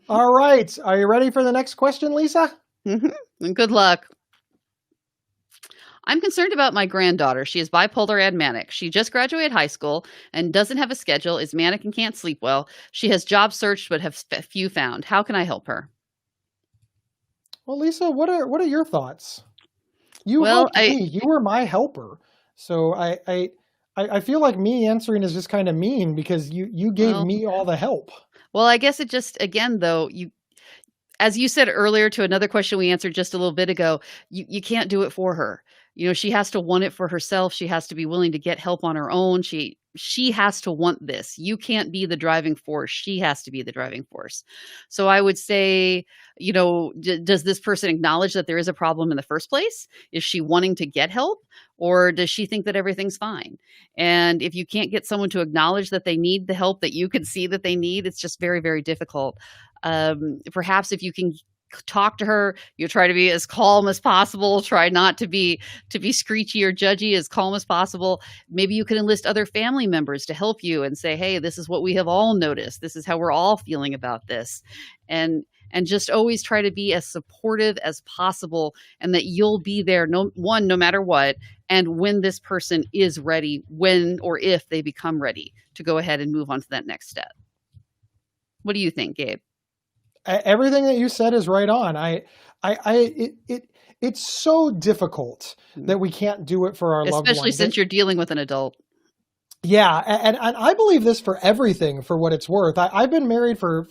All right. Are you ready for the next question, Lisa? And good luck. I'm concerned about my granddaughter. She is bipolar and manic. She just graduated high school and doesn't have a schedule, is manic and can't sleep well. She has job searched but have few found. How can I help her? Well, Lisa, what are your thoughts? You helped me. You were my helper. So I feel like me answering is just kind of mean because you gave me all the help. Well, I guess it just, again, though, as you said earlier to another question we answered just a little bit ago, you can't do it for her. You know, she has to want it for herself. She has to be willing to get help on her own. She has to want this. You can't be the driving force. She has to be the driving force. So I would say, you know, does this person acknowledge that there is a problem in the first place? Is she wanting to get help? Or does she think that everything's fine? And if you can't get someone to acknowledge that they need the help that you can see that they need, it's just very, very difficult. Perhaps if you can talk to her, you try to be as calm as possible, try not to be screechy or judgy, as calm as possible. Maybe you can enlist other family members to help you and say, hey, this is what we have all noticed, this is how we're all feeling about this, and just always try to be as supportive as possible, and that you'll be there no matter what, and when this person is ready, when or if they become ready to go ahead and move on to that next step. What do you think, Gabe? Everything that you said is right on. It's so difficult that we can't do it for our loved ones. Especially since you're dealing with an adult. Yeah, and I believe this for everything, for what it's worth. I've been married for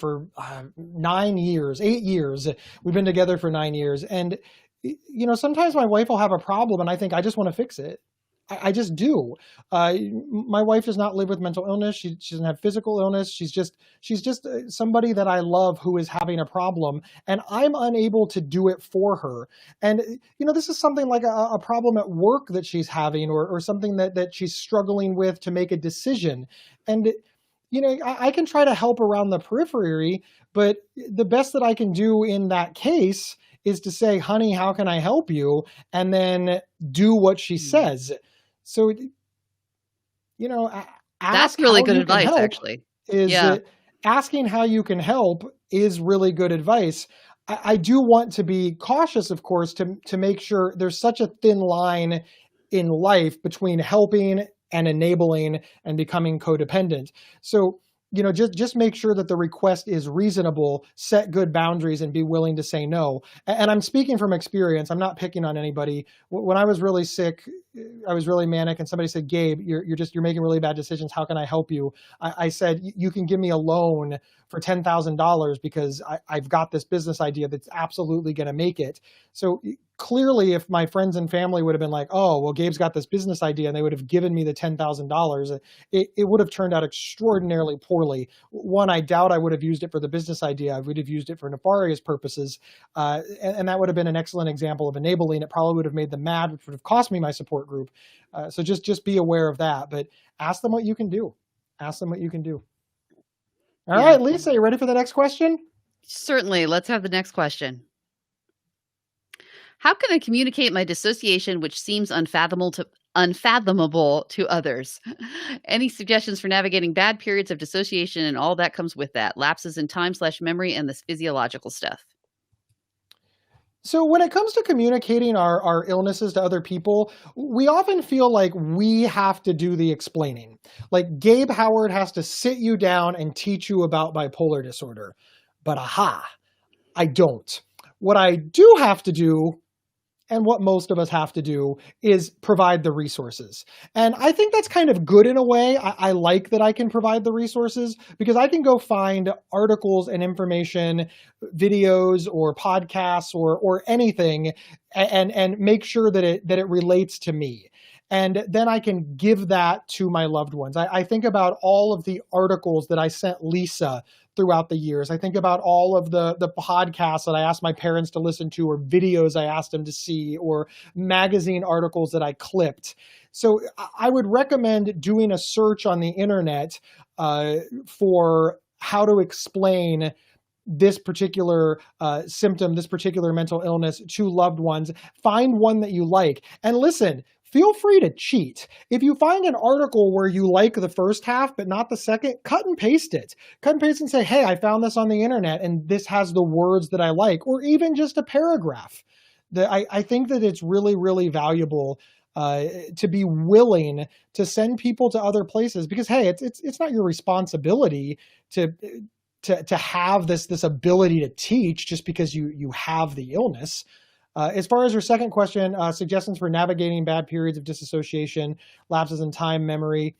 8 years. We've been together for 9 years. And, you know, sometimes my wife will have a problem and I think I just want to fix it. I just do. My wife does not live with mental illness. She doesn't have physical illness. She's just somebody that I love who is having a problem, and I'm unable to do it for her. And, you know, this is something like a problem at work that she's having, or something that she's struggling with to make a decision. And, you know, I can try to help around the periphery, but the best that I can do in that case is to say, honey, how can I help you? And then do what she says. So, you know, that's really good advice, actually. Asking how you can help is really good advice. I do want to be cautious, of course, to make sure there's such a thin line in life between helping and enabling and becoming codependent. So, you know, just make sure that the request is reasonable, set good boundaries, and be willing to say no. And I'm speaking from experience. I'm not picking on anybody. When I was really sick I was really manic, and somebody said, "Gabe, you're making really bad decisions. How can I help you?" I said, "You can give me a loan for $10,000 because I've got this business idea that's absolutely going to make it." So clearly, if my friends and family would have been like, "Oh, well, Gabe's got this business idea," and they would have given me the $10,000, it would have turned out extraordinarily poorly. One, I doubt I would have used it for the business idea. I would have used it for nefarious purposes, and that would have been an excellent example of enabling. It probably would have made them mad, which would have cost me my support group. So just be aware of that. But ask them what you can do. Ask them what you can do. All Yeah. right, Lisa, you ready for the next question? Certainly. Let's have the next question. How can I communicate my dissociation, which seems unfathomable to others? Any suggestions for navigating bad periods of dissociation and all that comes with that? Lapses in time/memory and this physiological stuff. So when it comes to communicating our illnesses to other people, we often feel like we have to do the explaining. Like Gabe Howard has to sit you down and teach you about bipolar disorder. But aha, I don't. What I do have to do, and what most of us have to do, is provide the resources. And I think that's kind of good in a way. I like that I can provide the resources because I can go find articles and information, videos or podcasts or anything, and make sure that it relates to me. And then I can give that to my loved ones. I think about all of the articles that I sent Lisa throughout the years. I think about all of the podcasts that I asked my parents to listen to, or videos I asked them to see, or magazine articles that I clipped. So I would recommend doing a search on the internet for how to explain this particular symptom, this particular mental illness to loved ones. Find one that you like. And listen, feel free to cheat. If you find an article where you like the first half but not the second, cut and paste it. Cut and paste and say, hey, I found this on the internet and this has the words that I like, or even just a paragraph. I think that it's really, really valuable to be willing to send people to other places because, hey, it's not your responsibility to have this ability to teach just because you have the illness. As far as your second question, suggestions for navigating bad periods of disassociation, lapses in time, memory,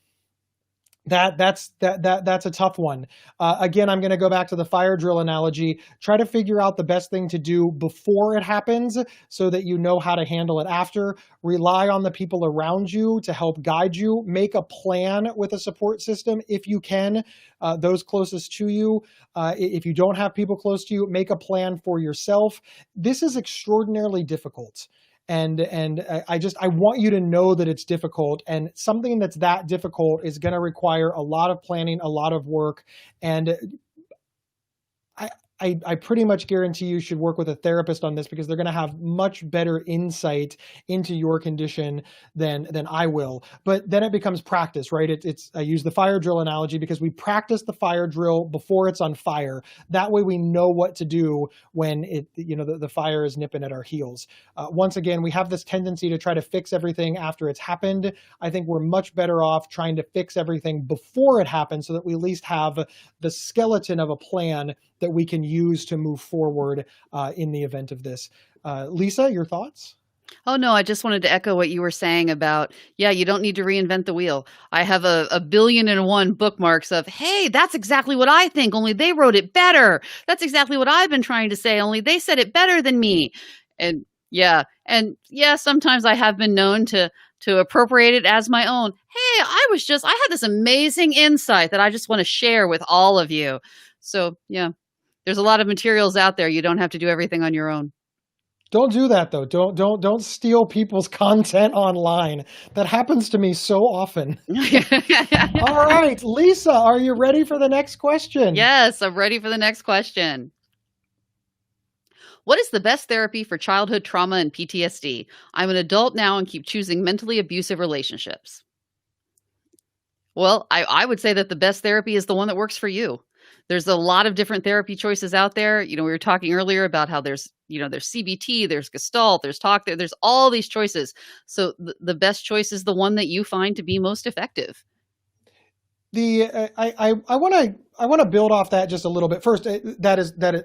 that's a tough one. Again, I'm going to go back to the fire drill analogy. Try to figure out the best thing to do before it happens so that you know how to handle it after. Rely on the people around you to help guide you. Make a plan with a support system if you can, those closest to you. If you don't have people close to you, make a plan for yourself. This is extraordinarily difficult. And I want you to know that it's difficult, and something that's that difficult is going to require a lot of planning, a lot of work, and I pretty much guarantee you should work with a therapist on this because they're going to have much better insight into your condition than I will. But then it becomes practice, right? I use the fire drill analogy because we practice the fire drill before it's on fire. That way we know what to do when the fire is nipping at our heels. Once again, we have this tendency to try to fix everything after it's happened. I think we're much better off trying to fix everything before it happens so that we at least have the skeleton of a plan that we can use to move forward in the event of this. Lisa, your thoughts? Oh, no, I just wanted to echo what you were saying about, yeah, you don't need to reinvent the wheel. I have a billion and one bookmarks of, hey, that's exactly what I think, only they wrote it better. That's exactly what I've been trying to say, only they said it better than me. And yeah, sometimes I have been known to appropriate it as my own. Hey, I had this amazing insight that I just want to share with all of you. So yeah, there's a lot of materials out there. You don't have to do everything on your own. Don't do that though. Don't steal people's content online. That happens to me so often. All right, Lisa, are you ready for the next question? Yes, I'm ready for the next question. What is the best therapy for childhood trauma and PTSD? I'm an adult now and keep choosing mentally abusive relationships. Well, I would say that the best therapy is the one that works for you. There's a lot of different therapy choices out there. We were talking earlier about how there's CBT, there's Gestalt, there's talk, there's all these choices. So the best choice is the one that you find to be most effective. I want to build off that just a little bit. First,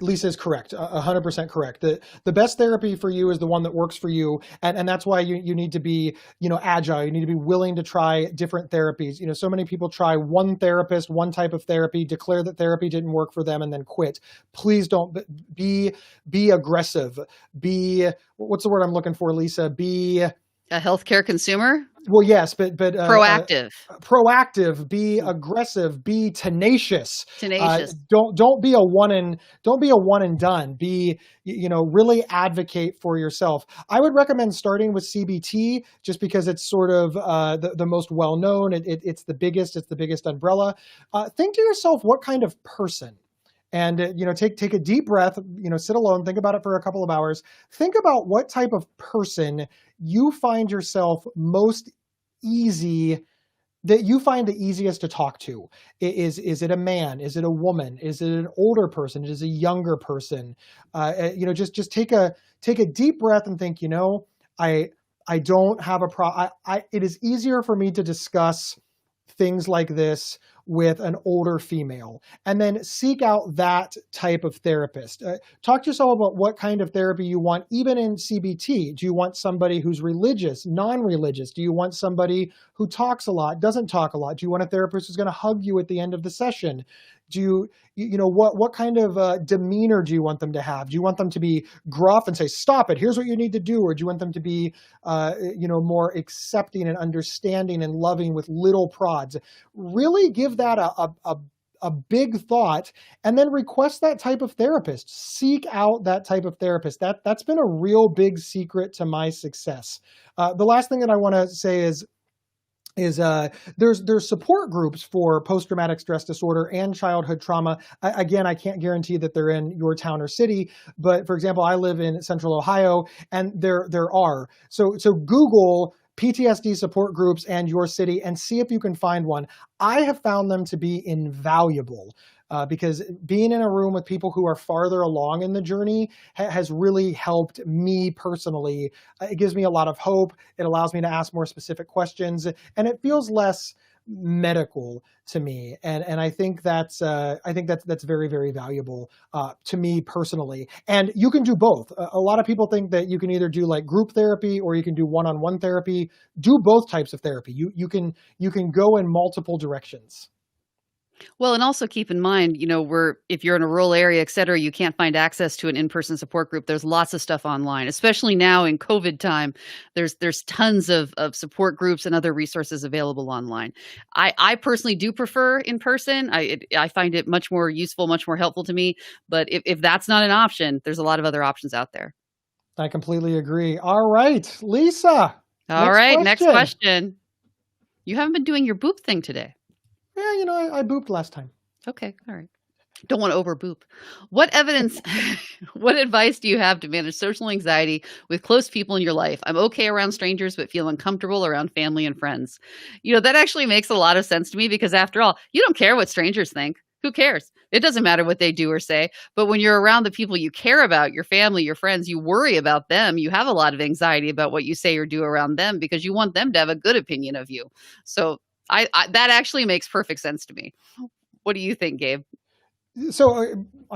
Lisa is correct, 100% correct. The best therapy for you is the one that works for you, and that's why you need to be, agile. You need to be willing to try different therapies. So many people try one therapist, one type of therapy, declare that therapy didn't work for them, and then quit. Please don't be aggressive. Be, what's the word I'm looking for, Lisa? Be A healthcare consumer? well, yes, but Proactive. proactive, be aggressive, be tenacious. Tenacious. Don't be a one and done. Be really advocate for yourself. I would recommend starting with CBT just because it's sort of the most well known. It's the biggest umbrella. Think to yourself, what kind of person? And take a deep breath. Sit alone. Think about it for a couple of hours. Think about what type of person you find yourself most easy that you find the easiest to talk to. Is it a man? Is it a woman? Is it an older person? Is it a younger person? Just take a deep breath and think. I don't have a problem. It is easier for me to discuss things like this with an older female, and then seek out that type of therapist. Talk to yourself about what kind of therapy you want, even in CBT. Do you want somebody who's religious, non-religious? Do you want somebody who talks a lot, doesn't talk a lot? Do you want a therapist who's going to hug you at the end of the session? Do what kind of demeanor do you want them to have? Do you want them to be gruff and say, "Stop it, here's what you need to do," or do you want them to be, more accepting and understanding and loving with little prods? Really give that a big thought, and then request that type of therapist. Seek out that type of therapist. That's been a real big secret to my success. The last thing that I want to say is there's support groups for post-traumatic stress disorder and childhood trauma. Again, I can't guarantee that they're in your town or city, but for example, I live in Central Ohio, and there are. So Google PTSD support groups and your city and see if you can find one. I have found them to be invaluable. Because being in a room with people who are farther along in the journey has really helped me personally. It gives me a lot of hope. It allows me to ask more specific questions, and it feels less medical to me. And I think that's very, very valuable to me personally. And you can do both. A lot of people think that you can either do like group therapy or you can do one-on-one therapy. Do both types of therapy. You can go in multiple directions. Well, and also keep in mind, if you're in a rural area, et cetera, you can't find access to an in-person support group. There's lots of stuff online, especially now in COVID time. There's tons of support groups and other resources available online. I personally do prefer in person. I find it much more useful, much more helpful to me. But if that's not an option, there's a lot of other options out there. I completely agree. All right, Lisa. All right, next question. You haven't been doing your boop thing today. Yeah, I booped last time. Okay, all right. Don't want to over boop. What advice do you have to manage social anxiety with close people in your life? I'm okay around strangers, but feel uncomfortable around family and friends. That actually makes a lot of sense to me because after all, you don't care what strangers think. Who cares? It doesn't matter what they do or say. But when you're around the people you care about, your family, your friends, you worry about them. You have a lot of anxiety about what you say or do around them because you want them to have a good opinion of you. So I that actually makes perfect sense to me. What do you think, Gabe? So,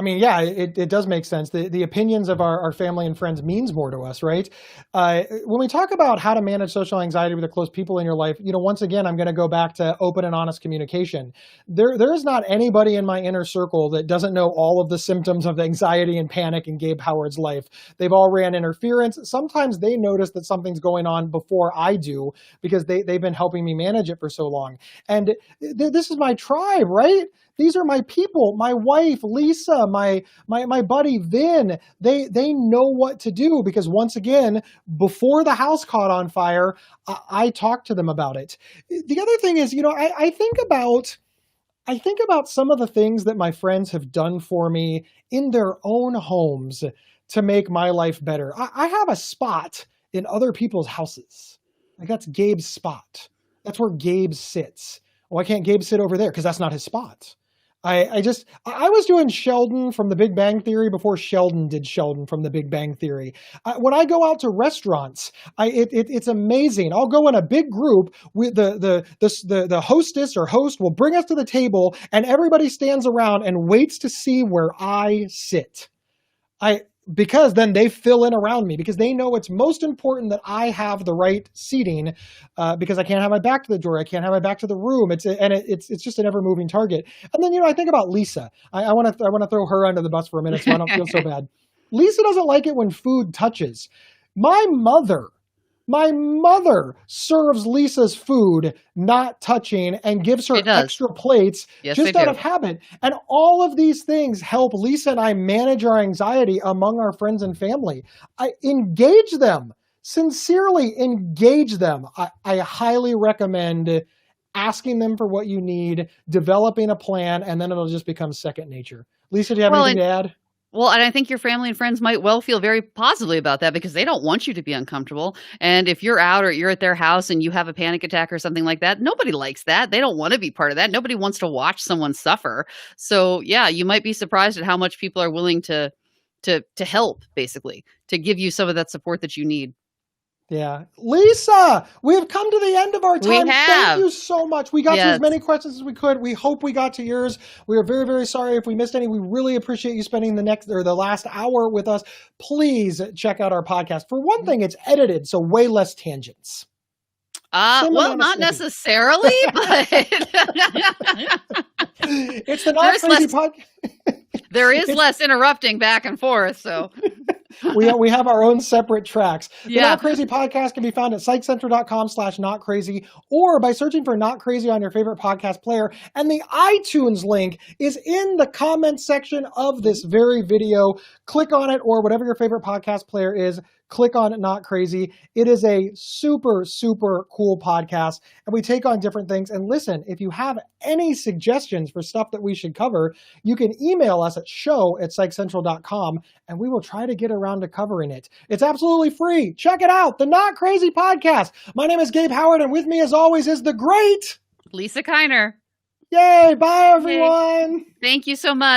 yeah, it does make sense. The opinions of our family and friends means more to us, right? When we talk about how to manage social anxiety with the close people in your life, once again, I'm going to go back to open and honest communication. There is not anybody in my inner circle that doesn't know all of the symptoms of anxiety and panic in Gabe Howard's life. They've all ran interference. Sometimes they notice that something's going on before I do because they've been helping me manage it for so long. And this is my tribe, right? These are my people, my wife, Lisa, my buddy, Vin. They know what to do because once again, before the house caught on fire, I talked to them about it. The other thing is, I think about some of the things that my friends have done for me in their own homes to make my life better. I have a spot in other people's houses. Like that's Gabe's spot. That's where Gabe sits. Why can't Gabe sit over there? Because that's not his spot. I was doing Sheldon from The Big Bang Theory before Sheldon did Sheldon from The Big Bang Theory. When I go out to restaurants, it's amazing. I'll go in a big group with the hostess or host will bring us to the table, and everybody stands around and waits to see where I sit. Because then they fill in around me because they know it's most important that I have the right seating because I can't have my back to the door. I can't have my back to the room. It's just an ever moving target. And then, I think about Lisa. I want to throw her under the bus for a minute so I don't feel so bad. Lisa doesn't like it when food touches. My mother serves Lisa's food not touching and gives her extra plates just out of habit. And all of these things help Lisa and I manage our anxiety among our friends and family. I engage them, sincerely engage them. I highly recommend asking them for what you need, developing a plan, and then it'll just become second nature. Lisa, do you have anything to add? Well, and I think your family and friends might well feel very positively about that because they don't want you to be uncomfortable. And if you're out or you're at their house and you have a panic attack or something like that, nobody likes that. They don't want to be part of that. Nobody wants to watch someone suffer. So yeah, you might be surprised at how much people are willing to help, basically, to give you some of that support that you need. Yeah. Lisa, we have come to the end of our time. We have. Thank you so much. We got to as many questions as we could. We hope we got to yours. We are very, very sorry if we missed any. We really appreciate you spending the last hour with us. Please check out our podcast. For one thing, it's edited, so way less tangents. Well, not necessarily, but it's the Not Crazy podcast. There is less interrupting back and forth, so we have our own separate tracks. The Not Crazy podcast can be found at psychcentral.com/notcrazy or by searching for Not Crazy on your favorite podcast player. And the iTunes link is in the comments section of this very video. Click on it, or whatever your favorite podcast player is. Click on Not Crazy. It is a super, super cool podcast, and we take on different things. And listen, if you have any suggestions for stuff that we should cover, you can email us at show@psychcentral.com, and we will try to get around to covering it. It's absolutely free. Check it out, the Not Crazy podcast. My name is Gabe Howard, and with me, as always, is the great Lisa Kiner. Yay! Bye, everyone. Thank you so much.